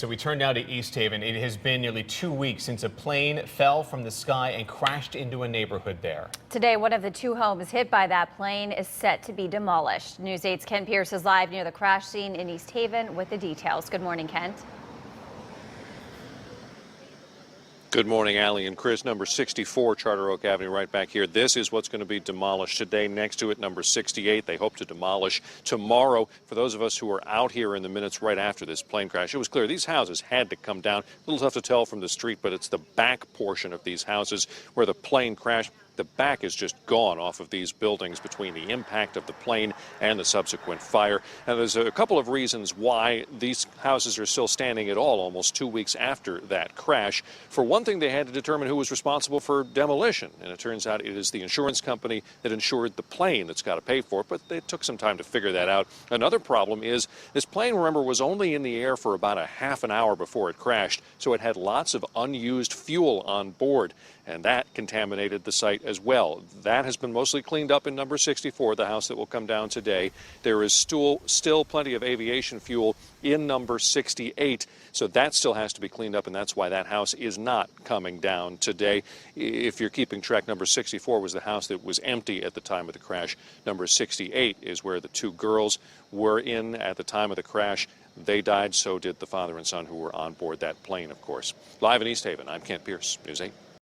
So we turn now to East Haven. It has been nearly 2 weeks since a plane fell from the sky and crashed into a neighborhood there. Today, one of the two homes hit by that plane is set to be demolished. News 8's Ken Pierce is live near the crash scene in East Haven with the details. Good morning, Kent. Good morning, Allie and Chris. Number 64 Charter Oak Avenue right back here. This is what's going to be demolished today. Next to it, number 68, they hope to demolish tomorrow. For those of us who were out here in the minutes right after this plane crash, it was clear these houses had to come down. A little tough to tell from the street, but it's the back portion of these houses where the plane crashed. The back is just gone off of these buildings between the impact of the plane and the subsequent fire. And there's a couple of reasons why these houses are still standing at all almost 2 weeks after that crash. For one thing, they had to determine who was responsible for demolition. And it turns out it is the insurance company that insured the plane that's got to pay for it. But it took some time to figure that out. Another problem is this plane, remember, was only in the air for about a half an hour before it crashed. So it had lots of unused fuel on board. And that contaminated the site as well. That has been mostly cleaned up in number 64, the house that will come down today. There is still plenty of aviation fuel in number 68, so that still has to be cleaned up, and that's why that house is not coming down today. If you're keeping track, number 64 was the house that was empty at the time of the crash. Number 68 is where the two girls were in at the time of the crash. They died, so did the father and son who were on board that plane, of course. Live in East Haven, I'm Kent Pierce, News 8.